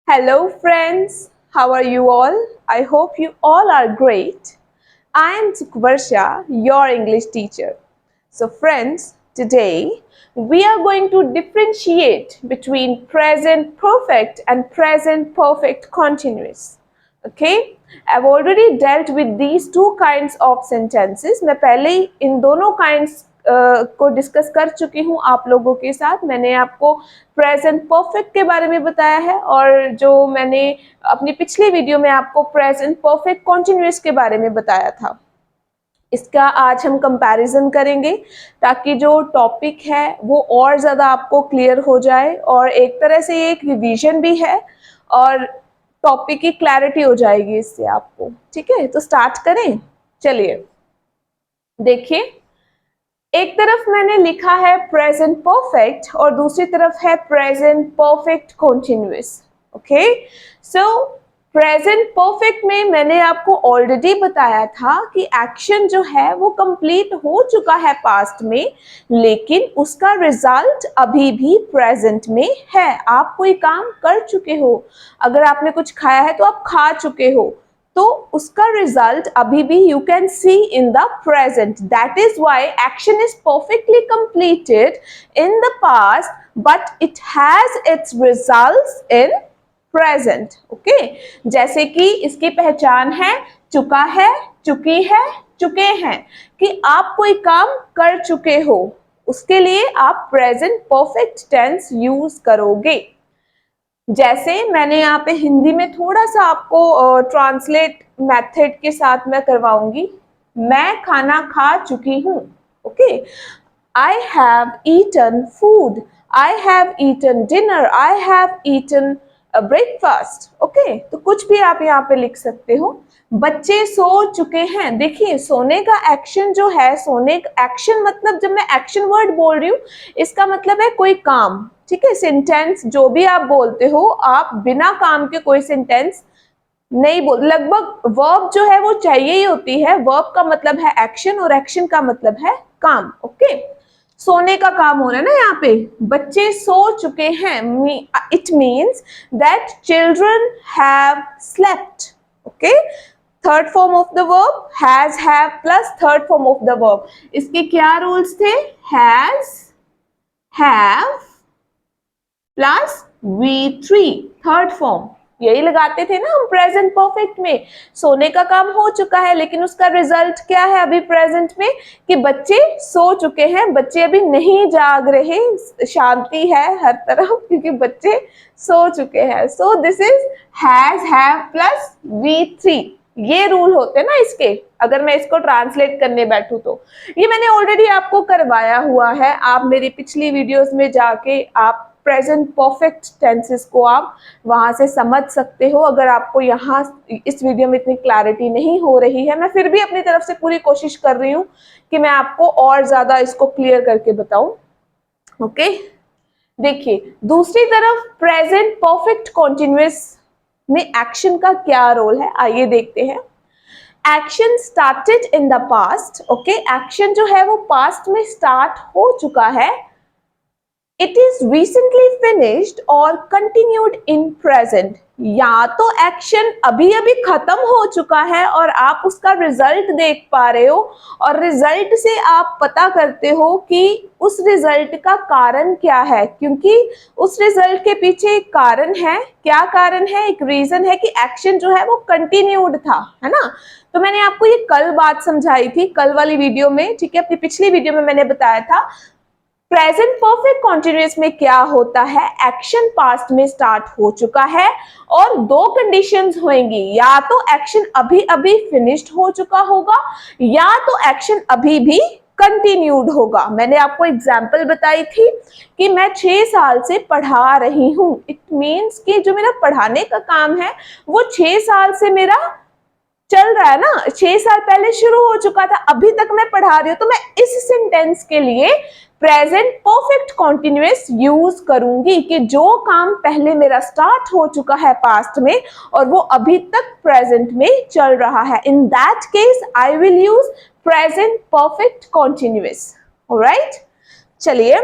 Hello, friends. How are you all? I hope you all are great. I am Sukhvarsha, your English teacher. So, friends, today we are going to differentiate between present perfect and present perfect continuous. Okay, I've already dealt with these two kinds of sentences. मैं पहले ही इन दोनों kinds को discuss कर चुकी हूँ आप लोगों के साथ. मैंने आपको प्रेजेंट परफेक्ट के बारे में बताया है और जो मैंने अपनी पिछली वीडियो में आपको प्रेजेंट परफेक्ट कॉन्टिन्यूअस के बारे में बताया था. इसका आज हम कंपैरिजन करेंगे ताकि जो टॉपिक है वो और ज़्यादा आपको क्लियर हो जाए और एक तरह से ये एक रिवीजन भी है और टॉपिक की क्लैरिटी हो जाएगी इससे आपको. ठीक है, तो स्टार्ट करें. चलिए देखिए, एक तरफ मैंने लिखा है प्रेजेंट परफेक्ट और दूसरी तरफ है प्रेजेंट परफेक्ट कॉन्टिन्यूअस. ओके, सो प्रेजेंट परफेक्ट में मैंने आपको ऑलरेडी बताया था कि एक्शन जो है वो कंप्लीट हो चुका है पास्ट में, लेकिन उसका रिजल्ट अभी भी प्रेजेंट में है. आप कोई काम कर चुके हो, अगर आपने कुछ खाया है तो आप खा चुके हो, तो उसका रिजल्ट अभी भी you can see in the present. That is why action is perfectly completed in the past but it has its results in present. Okay, जैसे कि इसकी पहचान है चुका है, चुकी है, चुके हैं, कि आप कोई काम कर चुके हो, उसके लिए आप प्रेजेंट परफेक्ट टेंस यूज करोगे. जैसे मैंने यहाँ पे हिंदी में थोड़ा सा आपको ट्रांसलेट मेथड के साथ मैं करवाऊंगी. मैं खाना खा चुकी हूँ. Okay, I have eaten food, I have eaten dinner, I have eaten breakfast. Okay, तो कुछ भी आप यहाँ पे लिख सकते हो. बच्चे सो चुके हैं. देखिए, सोने का एक्शन जो है, सोने का एक्शन मतलब जब मैं एक्शन वर्ड बोल रही हूँ इसका मतलब है कोई काम. ठीक है, सेंटेंस जो भी आप बोलते हो, आप बिना काम के कोई सेंटेंस नहीं बोल. लगभग वर्ब जो है वो चाहिए ही होती है. वर्ब का मतलब है एक्शन और एक्शन का मतलब है काम. ओके, सोने का काम हो रहा है ना यहाँ पे. बच्चे सो चुके हैं, it means that children have slept. Okay, third form of the verb has, have plus third form of the verb. इसके क्या रूल्स थे? Has, have plus V3 third form. यही लगाते थे ना हम प्रेजेंट परफेक्ट में. सोने का काम हो चुका है लेकिन उसका रिजल्ट क्या है अभी प्रेजेंट में? कि बच्चे सो चुके हैं, बच्चे अभी नहीं जाग रहे, शांति है हर तरफ क्योंकि बच्चे सो चुके हैं. So this is has, have plus V3. ये रूल होते हैं ना इसके. अगर मैं इसको ट्रांसलेट करने बैठूं तो ये मैंने ऑलरेडी आपको करवाया हुआ है. आप मेरी पिछली वीडियोस में जाके आप प्रेजेंट परफेक्ट टेंसेस को आप वहां से समझ सकते हो. अगर आपको यहाँ इस वीडियो में इतनी क्लैरिटी नहीं हो रही है, मैं फिर भी अपनी तरफ से पूरी कोशिश कर रही हूँ कि मैं आपको और ज्यादा इसको क्लियर करके बताऊं. ओके, देखिए दूसरी तरफ प्रेजेंट परफेक्ट कॉन्टिन्यूअस में एक्शन का क्या रोल है, आइए देखते हैं. Action started in the past. Okay, action जो है वो पास्ट में स्टार्ट हो चुका है. इट इज रिसेंटली फिनिश्ड और कंटिन्यूड इन प्रेजेंट. या तो एक्शन अभी अभी खत्म हो चुका है और आप उसका रिजल्ट देख पा रहे हो और रिजल्ट से आप पता करते हो कि उस रिजल्ट का कारण क्या है, क्योंकि उस रिजल्ट के पीछे एक कारण है. क्या कारण है? एक रीजन है कि एक्शन जो है वो कंटिन्यूड था, है ना. तो मैंने आपको ये कल बात समझाई थी, कल वाली वीडियो में. ठीक है, अपनी पिछली वीडियो में मैंने बताया था प्रेजेंट परफेक्ट कॉन्टिन्यूअस में क्या होता है. एक्शन पास्ट में स्टार्ट हो चुका है और दो कंडीशंस होंगी. या तो एक्शन अभी अभी फिनिश्ड हो चुका होगा या तो एक्शन अभी भी कंटिन्यूड होगा. मैंने आपको एग्जाम्पल बताई थी कि मैं 6 साल से पढ़ा रही हूँ. इट मीन्स कि जो मेरा पढ़ाने का काम है वो 6 साल से मेरा चल रहा है ना. 6 साल पहले शुरू हो चुका था, अभी तक मैं पढ़ा रही हूँ. तो मैं इस सेंटेंस के लिए प्रेजेंट परफेक्ट कॉन्टिन्यूअस यूज करूंगी कि जो काम पहले मेरा स्टार्ट हो चुका है पास्ट में और वो अभी तक प्रेजेंट में चल रहा है. In that case I will use present perfect continuous. Alright, चलिए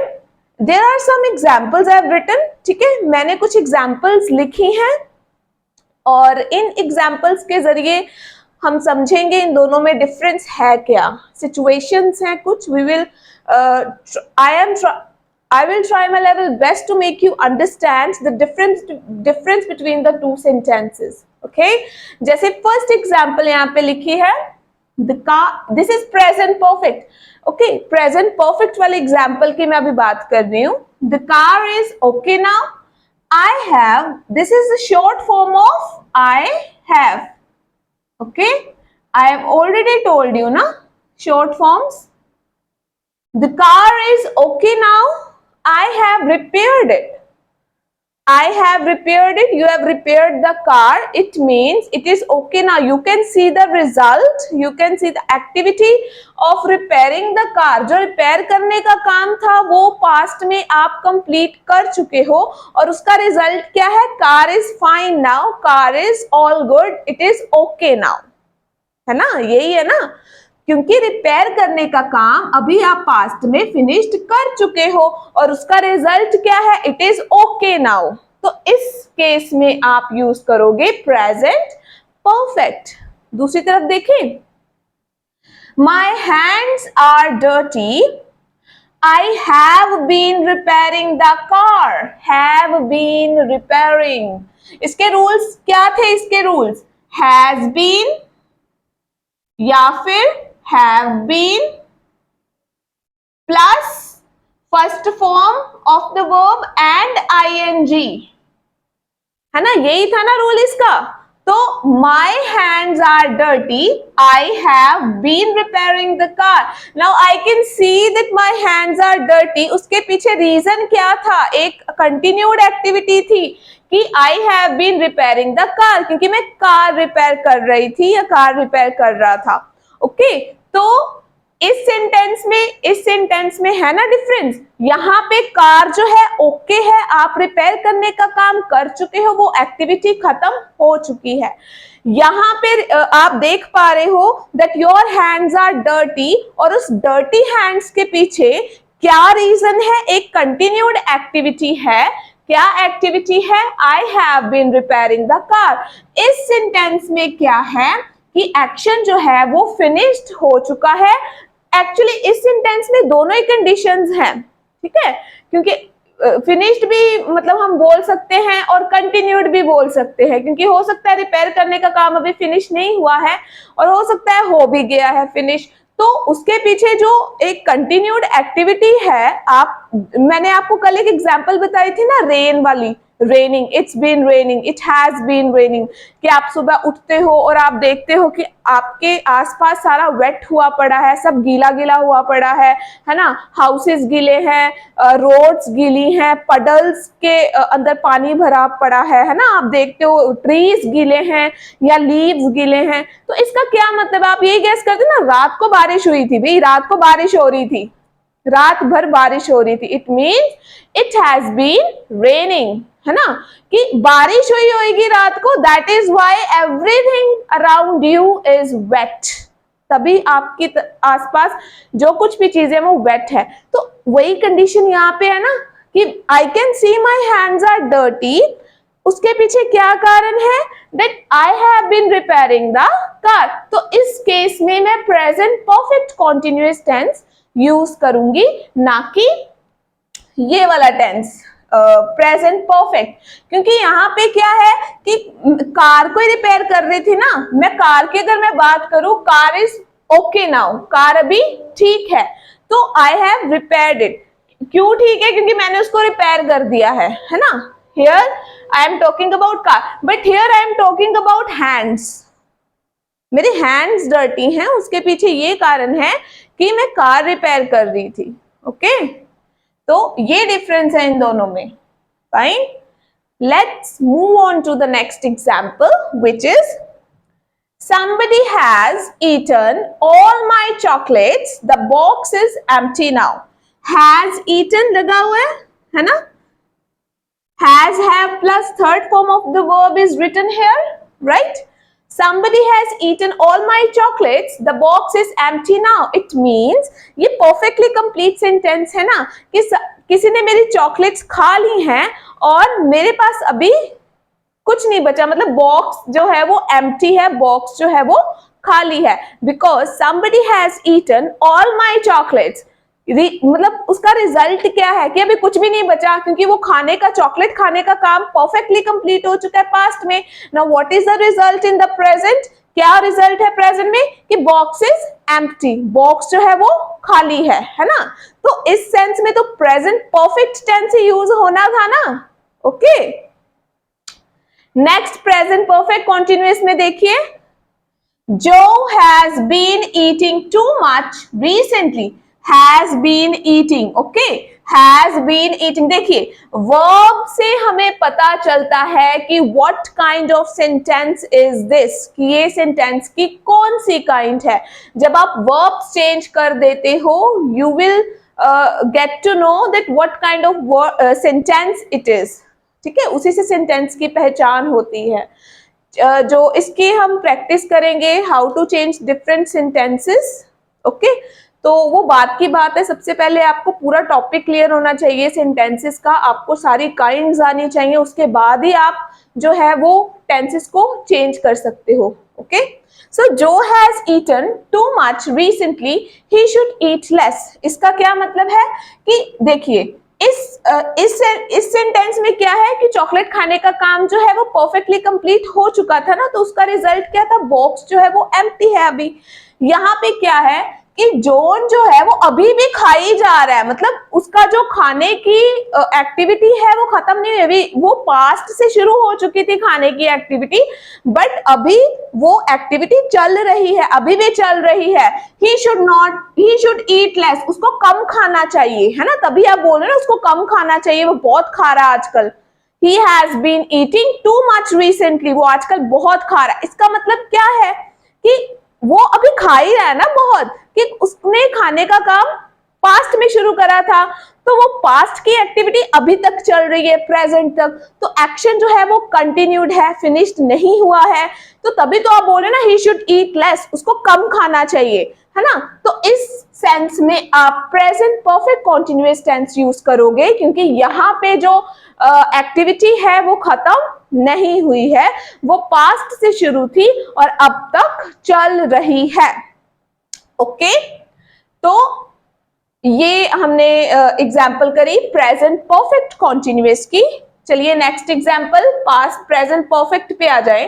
there are some examples I have written. ठीक है, मैंने कुछ एग्जांपल्स लिखी हैं और इन एग्जाम्पल्स के जरिए हम समझेंगे इन दोनों में डिफरेंस है क्या, सिचुएशंस हैं कुछ. We will I will try my level best to make you understand the difference between the two sentences. Okay? जैसे first example यहाँ पे लिखी है, the car. This is present perfect. Okay, present perfect वाले example की मैं अभी बात कर रही हूँ. The car is okay now. I have. This is the short form of I have. Okay, I have already told you na short forms. The car is okay now. I have repaired it. I have repaired it. You have repaired the car. It means it is okay now. You can see the result. You can see the activity of repairing the car. जो repair करने का काम था वो past में आप complete कर चुके हो और उसका result क्या है? Car is fine now. Car is all good. It is okay now. है ना, यही है ना, क्योंकि रिपेयर करने का काम अभी आप पास्ट में फिनिश्ड कर चुके हो और उसका रिजल्ट क्या है? It is okay now. तो इस केस में आप यूज करोगे प्रेजेंट परफेक्ट. दूसरी तरफ देखें, my hands are dirty. I have been repairing the car. Have been repairing. इसके रूल्स क्या थे? इसके रूल्स हैज बीन या फिर have been plus first form of the verb and ing, है ना, यही था ना रूल इसका. तो my hands are dirty. I have been repairing the car. Now I can see that my hands are dirty. उसके पीछे रीजन क्या था? एक कंटिन्यूड एक्टिविटी थी कि I have been repairing the car, क्योंकि मैं कार रिपेयर कर रही थी या कार रिपेयर कर रहा था. ओके, तो इस सेंटेंस में है ना डिफरेंस. यहाँ पे कार जो है ओके है, आप रिपेयर करने का काम कर चुके हो, वो एक्टिविटी खत्म हो चुकी है. यहाँ पे आप देख पा रहे हो that your hands are dirty और उस डर्टी हैंड्स के पीछे क्या रीजन है? एक कंटिन्यूड एक्टिविटी है. क्या एक्टिविटी है? I have been repairing the car. इस सेंटेंस में क्या है कि एक्शन जो है वो फिनिश्ड हो चुका है. एक्चुअली इस सेंटेंस में दोनों ही कंडीशंस हैं, ठीक है, क्योंकि फिनिश्ड भी मतलब हम बोल सकते हैं और कंटिन्यूड भी बोल सकते हैं, क्योंकि हो सकता है रिपेयर करने का काम अभी फिनिश नहीं हुआ है और हो सकता है हो भी गया है फिनिश. तो उसके पीछे जो एक कंटिन्यूड एक्टिविटी है, मैंने आपको कल एक एग्जांपल बताई थी ना, रेन वाली, raining, it's been raining, it has been raining, कि आप सुबह उठते हो और आप देखते हो कि आपके आसपास सारा वेट हुआ पड़ा है, सब गीला गीला हुआ पड़ा है ना, हाउसेस गीले हैं, रोड्स गीली हैं, पडल्स के अंदर पानी भरा पड़ा है ना, आप देखते हो ट्रीज गीले हैं या लीव्स गीले हैं. तो इसका क्या मतलब? आप यही गेस करते ना, रात को बारिश हुई थी भाई, रात को बारिश हो रही थी, रात भर बारिश हो रही थी. It means it has been raining, है ना, कि बारिश हुई होगी रात को. That is why everything around you is wet. तभी आपके आसपास जो कुछ भी चीजें वो वेट है. तो वही कंडीशन यहाँ पे है ना कि I can see my hands are dirty. उसके पीछे क्या कारण है? That I have been repairing the car. तो इस केस में मैं present perfect continuous tense use करूंगी, ना कि ये वाला टेंस प्रेजेंट परफेक्ट, क्योंकि यहाँ पे क्या है कि कार को ही रिपेयर कर रही थी ना मैं. कार की अगर मैं बात करूं, car is okay now, car अभी ठीक है, तो आई हैव रिपेयर्ड इट. क्यों ठीक है? क्योंकि मैंने उसको रिपेयर कर दिया है ना. Here I am talking about car, but here I am talking about hands. मेरे हैंड्स डर्टी हैं, उसके पीछे ये कारण है कि मैं कार रिपेयर कर रही थी. ओके, तो ये डिफरेंस है इन दोनों में. Fine, let's move on to the next example, which is somebody has eaten all my chocolates, the box is empty now. has eaten लगा हुआ है ना, has have plus third form of the verb is written here, right? Somebody has eaten all my chocolates, the box is empty now. It means ये perfectly complete sentence है ना, कि किसी ने मेरी चॉकलेट्स खा ली हैं और मेरे पास अभी कुछ नहीं बचा, मतलब बॉक्स जो है वो एम्प्टी है, बॉक्स जो है वो खाली है। Because somebody has eaten all my chocolates, मतलब उसका रिजल्ट क्या है कि अभी कुछ भी नहीं बचा, क्योंकि वो खाने का, चॉकलेट खाने का काम परफेक्टली कंप्लीट हो चुका है पास्ट में। Now what is the result in the present? क्या रिजल्ट है प्रेजेंट में कि बॉक्स इज एम्प्टी, बॉक्स जो है वो खाली है ना। तो इस सेंस में तो प्रेजेंट परफेक्ट टेंस ही यूज होना था ना। Okay, next present perfect continuous में देखिए, Joe has been eating too much recently. Has been eating, okay? Has been eating. देखिए verb से हमें पता चलता है कि what kind of sentence is this, कि ये sentence की कौन सी kind है। जब आप verbs change कर देते हो, you will get to know that what kind of sentence it is, ठीक है, उसी से sentence की पहचान होती है। जो इसकी हम प्रैक्टिस करेंगे, how to change different sentences. Okay, तो वो बात की बात है, सबसे पहले आपको पूरा टॉपिक क्लियर होना चाहिए सेंटेंसेस का, आपको सारी काइंड्स आनी चाहिए, उसके बाद ही आप जो है वो टेंसेस को चेंज कर सकते हो। ओके, सो जो has eaten too much recently, he should eat less. इसका क्या मतलब है कि देखिए इस सेंटेंस में क्या है कि चॉकलेट खाने का काम जो है वो परफेक्टली कंप्लीट हो चुका था ना, तो उसका रिजल्ट क्या था, बॉक्स जो है वो एम्प्टी है। अभी यहाँ पे क्या है कि जॉन जो है वो अभी भी खाई जा रहा है, मतलब उसका जो खाने की एक्टिविटी है वो खत्म नहीं हुई, अभी वो पास्ट से शुरू हो चुकी थी खाने की एक्टिविटी, बट अभी वो एक्टिविटी चल रही है, अभी भी चल रही है। ही शुड ईट लेस, उसको कम खाना चाहिए, है ना, तभी आप बोल रहे हो ना उसको कम खाना चाहिए, वो बहुत खा रहा है आजकल। He has been eating too much recently, वो आजकल बहुत खा रहा है। इसका मतलब क्या है कि वो अभी खा ही रहा है ना बहुत, कि उसने खाने का काम पास्ट में शुरू करा था, तो वो पास्ट की एक्टिविटी अभी तक चल रही है, प्रेजेंट तक, तो एक्शन जो है वो कंटिन्यूड है, फिनिश्ड नहीं हुआ है, तो तभी तो आप बोल रहे ना ही शुड ईट लेस, उसको कम खाना चाहिए, है ना। तो इस सेंस में आप present perfect continuous tense use करोगे, क्योंकि यहाँ पे जो एक्टिविटी है वो खत्म नहीं हुई है, वो पास्ट से शुरू थी और अब तक चल रही है। ओके, तो ये हमने एग्जाम्पल करी प्रेजेंट परफेक्ट कॉन्टिन्यूअस की। चलिए next example past present perfect पे आ जाए।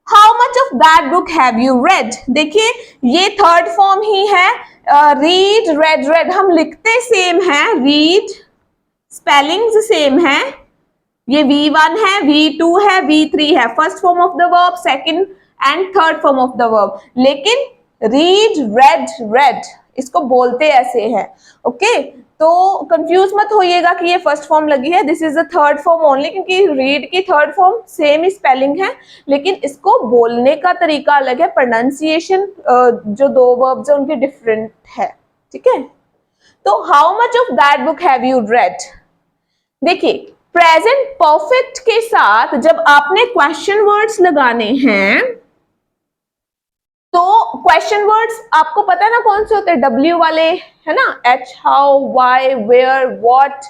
How much of that book have you read? देखिए ये थर्ड फॉर्म ही है, रीड, रेड, रेड हम लिखते सेम है, रीड स्पेलिंग्स सेम है, ये V1 है, V2 है, V3 है, first form of the verb, second and third form of the verb, लेकिन रीड, रेड, रेड इसको बोलते ऐसे हैं। ओके, तो कंफ्यूज मत होइएगा कि ये फर्स्ट फॉर्म लगी है, this is the third form only, क्योंकि रीड की थर्ड फॉर्म सेम ही स्पेलिंग है, लेकिन इसको बोलने का तरीका अलग है, प्रोनाउंसिएशन जो दो वर्ब्स है उनकी डिफरेंट है, ठीक है। तो how much of that book have you read, देखिए प्रेजेंट परफेक्ट के साथ जब आपने क्वेश्चन वर्ड्स लगाने हैं, तो क्वेश्चन वर्ड्स आपको पता है ना कौन से होते हैं, W वाले, है ना, H, how, why, where, what,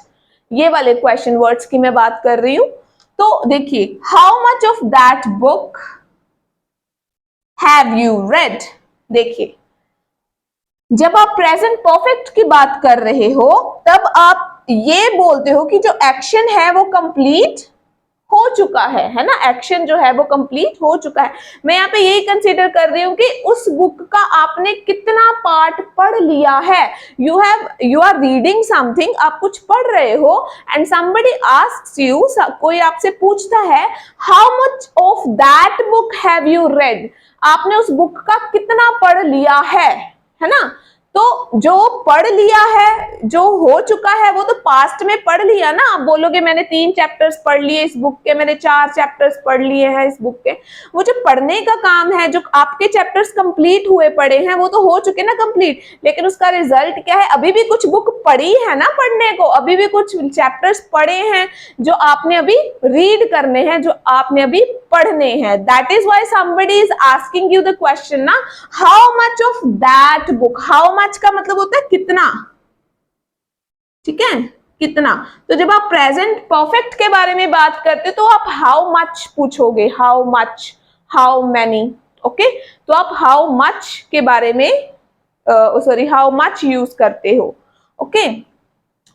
ये वाले क्वेश्चन वर्ड्स की मैं बात कर रही हूं। तो देखिए how much of that book have you read, देखिए जब आप प्रेजेंट परफेक्ट की बात कर रहे हो तब आप ये बोलते हो कि जो एक्शन है वो कंप्लीट हो चुका है ना, एक्शन जो है वो कंप्लीट हो चुका है। मैं यहाँ पे यही कंसीडर कर रही हूँ कि उस बुक का आपने कितना पार्ट पढ़ लिया है, यू आर रीडिंग समथिंग, आप कुछ पढ़ रहे हो एंड समबडी आस्क्स यू, कोई आपसे पूछता है how much of that book have you read, आपने उस बुक का कितना पढ़ लिया है ना। तो जो पढ़ लिया है, जो हो चुका है, वो तो पास्ट में पढ़ लिया ना। आप बोलोगे मैंने 3 चैप्टर्स पढ़ लिए इस बुक के, मैंने 4 चैप्टर्स पढ़ लिए हैं इस बुक के, वो जो पढ़ने का काम है, जो आपके चैप्टर्स कंप्लीट हुए पढ़े हैं वो तो हो चुके ना कंप्लीट, लेकिन उसका रिजल्ट क्या है, अभी भी कुछ बुक पढ़ी है ना पढ़ने को, अभी भी कुछ चैप्टर्स पढ़े हैं जो आपने अभी रीड करने हैं, जो आपने अभी पढ़ने हैं। That is why somebody is asking you the question ना, how much of that book, how much का मतलब होता है कितना, ठीक है। कितना। तो जब आप प्रेजेंट परफेक्ट के बारे में बात करते हो तो आप हाउ मच पूछोगे, how much, how many. Okay, तो आप हाउ मच के बारे में सॉरी हाउ मच यूज करते हो। ओके,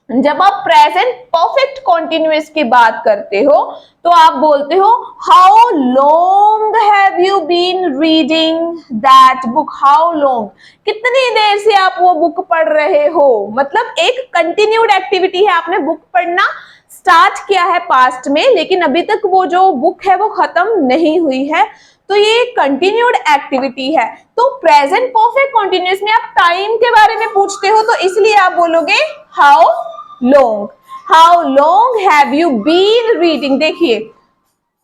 जब आप प्रेजेंट परफेक्ट कॉन्टिन्यूअस की बात करते हो तो आप बोलते हो how long have you been reading that book, how long, कितनी देर से आप वो बुक पढ़ रहे हो। मतलब एक कंटिन्यूड एक्टिविटी है, आपने बुक पढ़ना स्टार्ट किया है पास्ट में, लेकिन अभी तक वो जो बुक है वो खत्म नहीं हुई है, तो ये कंटिन्यूड एक्टिविटी है। तो प्रेजेंट परफेक्ट कॉन्टिन्यूअस में आप टाइम के बारे में पूछते हो तो इसलिए आप बोलोगे how long. How long have you been reading, देखिए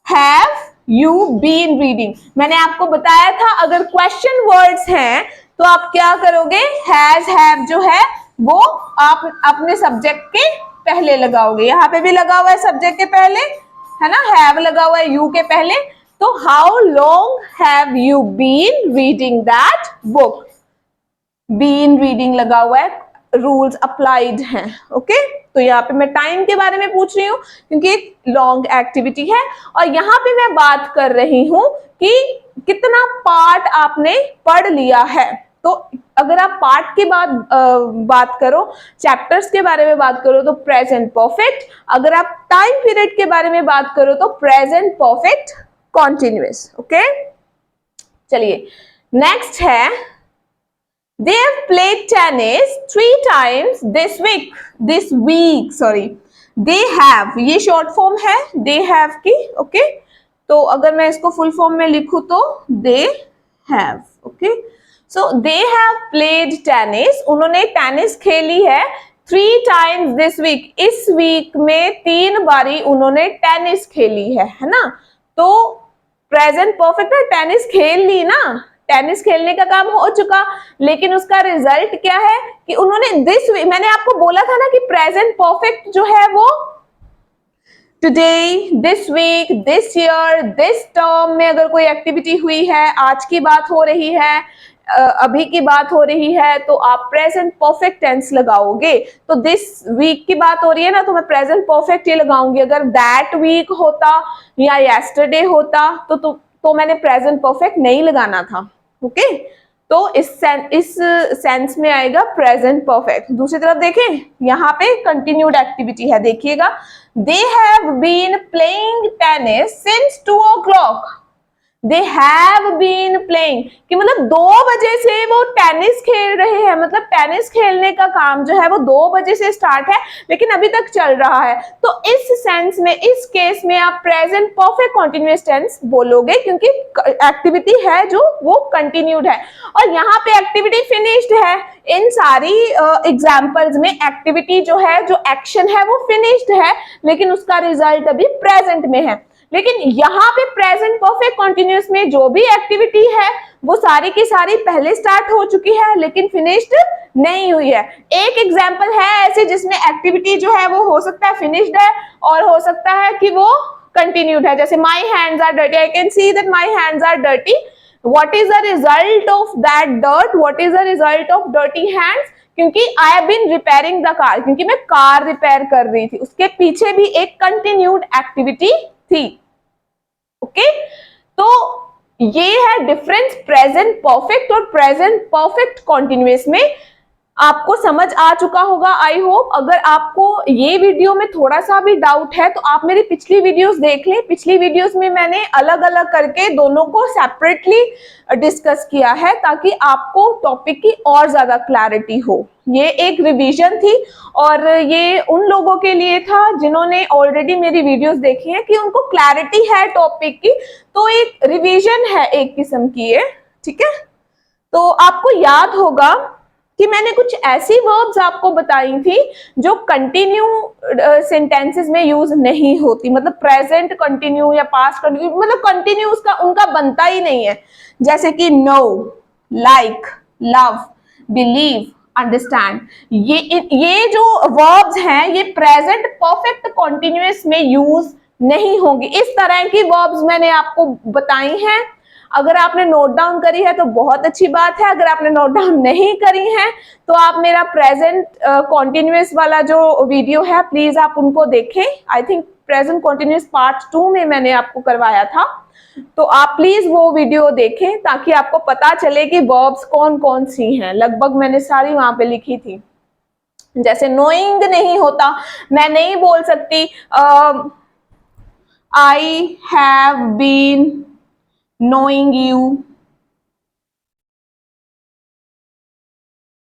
हैव यू बीन रीडिंग, मैंने आपको बताया था अगर क्वेश्चन वर्ड्स हैं तो आप क्या करोगे, हैज हैव जो है वो आप अपने सब्जेक्ट के पहले लगाओगे। यहाँ पे भी लगा हुआ है सब्जेक्ट के पहले, है ना, हैव लगा हुआ है यू के पहले। तो how long have you been reading that book, been reading लगा हुआ है, रूल्स अप्लाइड हैं। ओके, तो यहाँ पे मैं टाइम के बारे में पूछ रही हूँ क्योंकि एक लॉन्ग एक्टिविटी है, और यहाँ पे मैं बात कर रही हूँ कि कितना पार्ट आपने पढ़ लिया है। तो अगर आप पार्ट की बात करो, चैप्टर्स के बारे में बात करो तो प्रेजेंट परफेक्ट, अगर आप टाइम पीरियड के बारे में बात करो तो प्रेजेंट परफेक्ट कॉन्टिन्यूअस। ओके, चलिए नेक्स्ट है they have played tennis 3 times this week sorry, they have ये short form है they have की। ओके, तो अगर मैं इसको फुल फॉर्म में लिखूं तो they have। Okay, so they have played tennis, उन्होंने टेनिस खेली है 3 times this week, इस वीक में 3 बारी उन्होंने टेनिस खेली है ना। तो प्रेजेंट परफेक्ट है, टेनिस खेल ली ना, टेनिस खेलने का काम हो चुका, लेकिन उसका रिजल्ट क्या है कि उन्होंने दिस वीक, मैंने आपको बोला था ना कि प्रेजेंट परफेक्ट जो है वो today, this week, this year, this term में अगर कोई एक्टिविटी हुई है, आज की बात हो रही है, अभी की बात हो रही है, तो आप प्रेजेंट परफेक्ट टेंस लगाओगे। तो दिस वीक की बात हो रही है ना, तो मैं प्रेजेंट परफेक्ट ही लगाऊंगी। अगर दैट वीक होता या येस्टरडे होता तो मैंने प्रेजेंट परफेक्ट नहीं लगाना था। ओके, तो इस सेंस में आएगा प्रेजेंट परफेक्ट। दूसरी तरफ देखें, यहाँ पे कंटिन्यूड एक्टिविटी है, देखिएगा they have been playing tennis since 2 o'clock, they have been playing कि मतलब 2 बजे से वो टेनिस खेल रहे हैं, मतलब टेनिस खेलने का काम जो है वो 2 बजे से स्टार्ट है लेकिन अभी तक चल रहा है। तो इस सेंस में, इस केस में आप प्रेजेंट परफेक्ट कॉन्टिन्यूअस टेंस बोलोगे क्योंकि एक्टिविटी है जो वो कंटिन्यूड है, और यहाँ पे एक्टिविटी फिनिश्ड है। इन सारी एग्जाम्पल्स में एक्टिविटी जो है, जो एक्शन है वो फिनिश्ड है, लेकिन उसका रिजल्ट अभी प्रेजेंट में है। लेकिन यहाँ पे प्रेजेंट परफेक्ट कॉन्टिन्यूअस में जो भी एक्टिविटी है वो सारी की सारी पहले स्टार्ट हो चुकी है लेकिन फिनिश्ड नहीं हुई है। एक एग्जांपल है ऐसे जिसमें एक्टिविटी जो है वो हो सकता है फिनिश्ड है और हो सकता है कि वो कंटिन्यूड है, जैसे my hands are dirty, I can see that my hands are dirty, what is the result of that dirt, what is the result of dirty hands, क्योंकि I have been repairing the car, क्योंकि मैं car repair कर रही थी, उसके पीछे भी एक कंटिन्यूड एक्टिविटी थी। ओके, तो ये है डिफरेंस प्रेजेंट परफेक्ट और प्रेजेंट परफेक्ट कॉन्टिन्यूअस में। आपको समझ आ चुका होगा आई होप। अगर आपको ये वीडियो में थोड़ा सा भी डाउट है तो आप मेरी पिछली वीडियोस देख लें। पिछली वीडियोस में मैंने अलग अलग करके दोनों को सेपरेटली डिस्कस किया है ताकि आपको टॉपिक की और ज्यादा क्लैरिटी हो। ये एक रिवीजन थी और ये उन लोगों के लिए था जिन्होंने ऑलरेडी मेरी वीडियोस देखी है कि उनको क्लैरिटी है टॉपिक की, तो एक रिवीजन है एक किस्म की ये, ठीक है। तो आपको याद होगा कि मैंने कुछ ऐसी वर्ब्स आपको बताई थी जो कंटिन्यू सेंटेंसेस में यूज नहीं होती, मतलब प्रेजेंट कंटिन्यू या पास्ट कंटिन्यू, मतलब कंटिन्यू उसका उनका बनता ही नहीं है, जैसे कि know, like, love, believe, understand. ये जो वर्ब्स हैं ये प्रेजेंट परफेक्ट कंटिन्यूअस में यूज नहीं होंगी। इस तरह की वर्ब्स मैंने आपको बताई हैं। अगर आपने नोट डाउन करी है तो बहुत अच्छी बात है, अगर आपने नोट डाउन नहीं करी है तो आप मेरा प्रेजेंट कॉन्टिन्यूस वाला जो वीडियो है प्लीज आप उनको देखें। I think present continuous part 2 में मैंने आपको करवाया था, तो आप प्लीज वो वीडियो देखें ताकि आपको पता चले कि वर्ब्स कौन कौन सी हैं। लगभग मैंने सारी वहां पे लिखी थी। जैसे नोइंग नहीं होता, मैं नहीं बोल सकती I have been knowing you,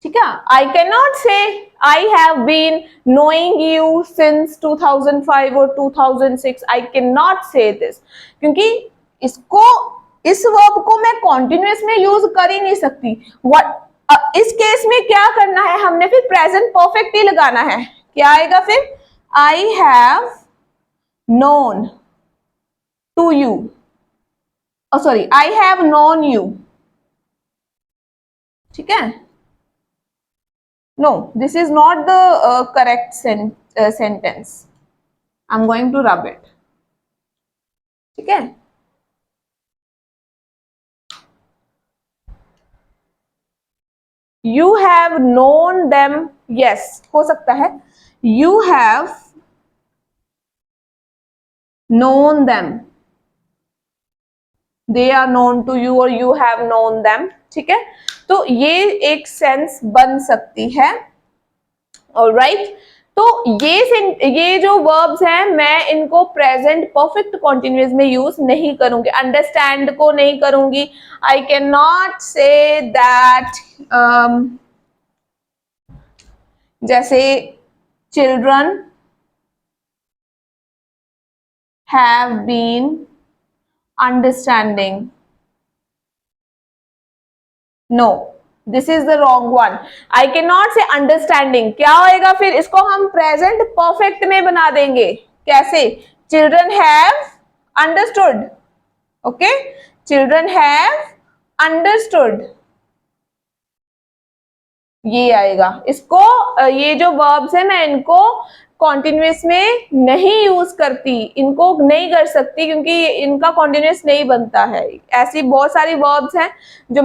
ठीक है। I can not say I have been knowing you since 2005 और 2006, I can not say this, क्योंकि इसको इस वर्ब को मैं कॉन्टिन्यूस में यूज कर ही नहीं सकती। इस केस में क्या करना है, हमने फिर प्रेजेंट परफेक्ट ही लगाना है। क्या आएगा फिर, I have known to you, sorry I have known you, ठीक है। No, this is not the correct sentence. I'm going to rub it. ठीक है। You have known them. Yes, हो सकता है। You have known them. They are known to you or you have known them. ठीक है, तो ये एक सेंस बन सकती है। ऑलराइट, तो ये जो वर्ब्स हैं मैं इनको प्रेजेंट परफेक्ट कॉन्टिन्यूअस में यूज नहीं करूंगी, अंडरस्टैंड को नहीं करूंगी। I can not say that, जैसे children have been understanding, no, this is the wrong one. I can not say understanding, क्या होएगा फिर, इसको हम प्रेजेंट परफेक्ट में बना देंगे। कैसे, children have understood, okay, children have understood, ये आएगा। इसको ये जो वर्ब्स है मैं इनको कॉन्टिन्यूस में नहीं यूज करती, इनको नहीं कर सकती क्योंकि इनका कॉन्टिन्यूस नहीं बनता है। ऐसी बहुत सारी वर्ब्स हैं जो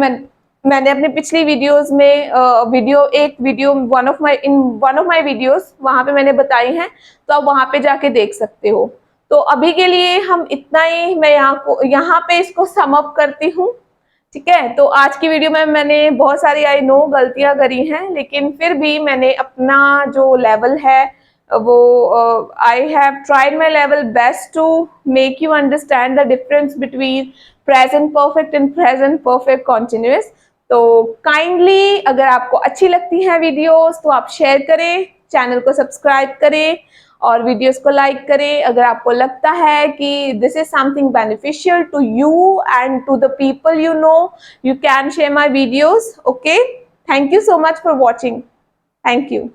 मैंने अपनी पिछली वीडियोस में एक video one of my videos वहां पे मैंने बताई हैं, तो आप वहां पे जाके देख सकते हो। तो अभी के लिए हम इतना ही, मैं यहाँ पे इसको सम अप करती हूँ, ठीक है। तो आज की वीडियो में मैंने बहुत सारी आई नो गलतियां करी हैं, लेकिन फिर भी मैंने अपना जो लेवल है वो I have tried my level best to make you understand the difference between present perfect and present perfect continuous. तो काइंडली अगर आपको अच्छी लगती हैं वीडियोस तो आप शेयर करें, चैनल को सब्सक्राइब करें और वीडियोस को लाइक करें। अगर आपको लगता है कि this is something beneficial to you and to the people you know, you can share my videos. Okay, thank you so much for watching, thank you.